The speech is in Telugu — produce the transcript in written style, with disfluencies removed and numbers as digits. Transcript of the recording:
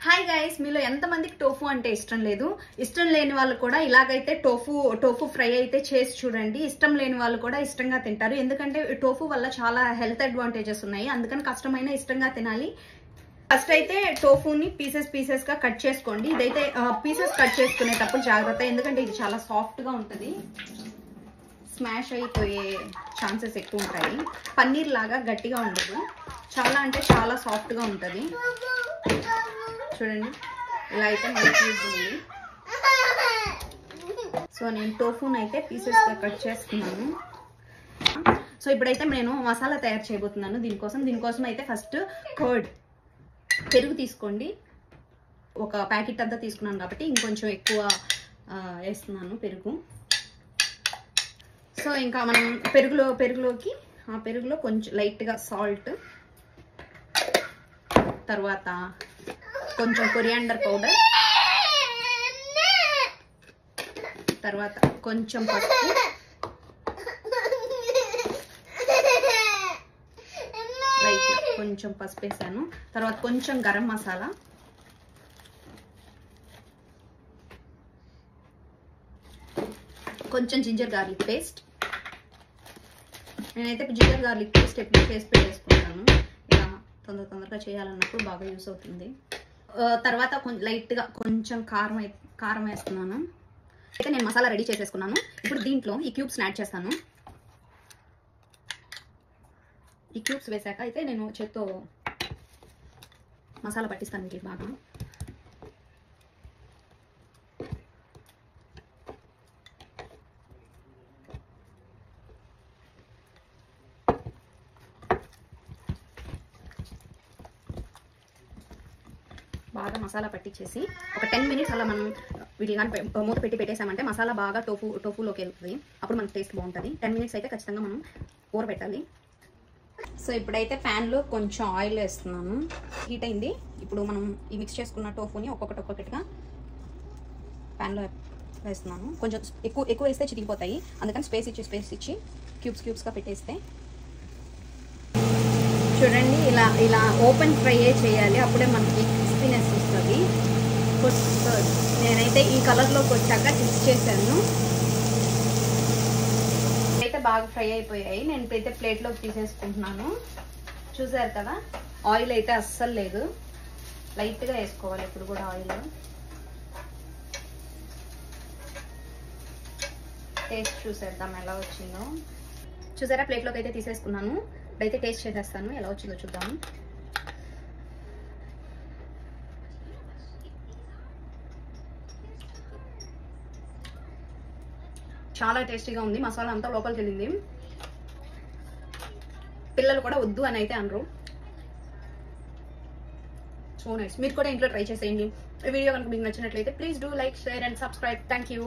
హాయ్ గైస్, మీలో ఎంతమందికి టోఫు అంటే ఇష్టం లేదు? ఇష్టం లేని వాళ్ళు కూడా ఇలాగైతే టోఫు ఫ్రై అయితే చేసి చూడండి. ఇష్టం లేని వాళ్ళు కూడా ఇష్టంగా తింటారు. ఎందుకంటే టోఫు వల్ల చాలా హెల్త్ అడ్వాంటేజెస్ ఉన్నాయి. అందుకని కష్టమైన ఇష్టంగా తినాలి. ఫస్ట్ అయితే టోఫుని పీసెస్ గా కట్ చేసుకోండి. ఇదైతే పీసెస్ కట్ చేసుకునేటప్పుడు జాగ్రత్త, ఎందుకంటే ఇది చాలా సాఫ్ట్ గా ఉంటుంది. స్మాష్ అయిపోయే ఛాన్సెస్ ఎక్కువ ఉంటాయి. పన్నీర్ లాగా గట్టిగా ఉండదు, చాలా అంటే చాలా సాఫ్ట్ గా ఉంటుంది. చూడండి, ఇలా అయితే మనకి యూజ్ ఉంది. సో నేను టోఫుని అయితే పీసెస్ గా కట్ చేసుకున్నాను. సో ఇప్పుడైతే నేను మసాలా తయారు చేయబోతున్నాను. దీనికోసం అయితే ఫస్ట్ కర్డ్, పెరుగు తీసుకోండి. ఒక ప్యాకెట్ అంతా తీసుకున్నాను కాబట్టి ఇంకొంచెం ఎక్కువ వేస్తున్నాను పెరుగు. సో ఇంకా మనం పెరుగులో కొంచెం లైట్గా సాల్ట్, తర్వాత కొంచెం కొరియాండర్ పౌడర్, తర్వాత కొంచెం పసుపు, లైట్ కొంచెం పసుపు వేసాను. తర్వాత కొంచెం గరం మసాలా, కొంచెం జింజర్ గార్లిక్ పేస్ట్. నేనైతే జింజర్ గార్లిక్ పేస్ట్ ఎప్పుడు చేసి పెట్టేసుకుంటాను. ఇలా తొందరగా చేయాలన్నప్పుడు బాగా యూస్ అవుతుంది. తర్వాత లైట్గా కొంచెం కారం వేస్తున్నాను. అయితే నేను మసాలా రెడీ చేసేసుకున్నాను. ఇప్పుడు దీంట్లో ఈ క్యూబ్స్ యాడ్ చేస్తాను. ఈ క్యూబ్స్ వేసాక అయితే నేను చేత్తో మసాలా పట్టిస్తాను వీటికి బాగా. బాగా మసాలా పట్టించేసి ఒక 10 మినిట్స్ అలా మనం వీటి కానీ మూత పెట్టేసామంటే మసాలా బాగా టోఫులోకి వెళ్తుంది. అప్పుడు మనకు టేస్ట్ బాగుంటుంది. 10 మినిట్స్ అయితే ఖచ్చితంగా మనం ఊరబెట్టాలి. సో ఇప్పుడైతే ప్యాన్లో కొంచెం ఆయిల్ వేస్తున్నాను. హీట్ అయింది. ఇప్పుడు మనం ఈ మిక్స్ చేసుకున్న టోఫుని ఒక్కొక్కటిగా ప్యాన్లో వేస్తున్నాను. కొంచెం ఎక్కువ వేస్తే చితికిపోతాయి, అందుకని స్పేస్ ఇచ్చి క్యూబ్స్గా పెట్టేస్తే. చూడండి, ఇలా ఓపెన్ ఫ్రై చేయాలి, అప్పుడే మనకి క్రిస్పీనెస్ వస్తుంది. నేనైతే ఈ కలర్లోకి వచ్చాక మిక్స్ చేశాను. అయితే బాగా ఫ్రై అయిపోయాయి. నేను ఇప్పుడైతే ప్లేట్లోకి తీసేసుకుంటున్నాను. చూసారు కదా, ఆయిల్ అయితే అస్సలు లేదు. లైట్గా వేసుకోవాలి ఇప్పుడు కూడా ఆయిల్. టేస్ట్ చూసేద్దాం ఎలా వచ్చిందో. చూసారా, ప్లేట్లోకి అయితే తీసేసుకున్నాను. ఇప్పుడైతే టేస్ట్ చేసేస్తాను, ఎలా వచ్చిందో చూద్దాము. చాలా టేస్టీగా ఉంది. మసాలా అంతా లోపలికి వెళ్ళింది. పిల్లలు కూడా వద్దు అని అయితే అనరు. So nice. మీరు కూడా ఇంట్లో ట్రై చేసేయండి. ఈ వీడియో కనుక మీకు నచ్చినట్లయితే please do like, share and subscribe. Thank you.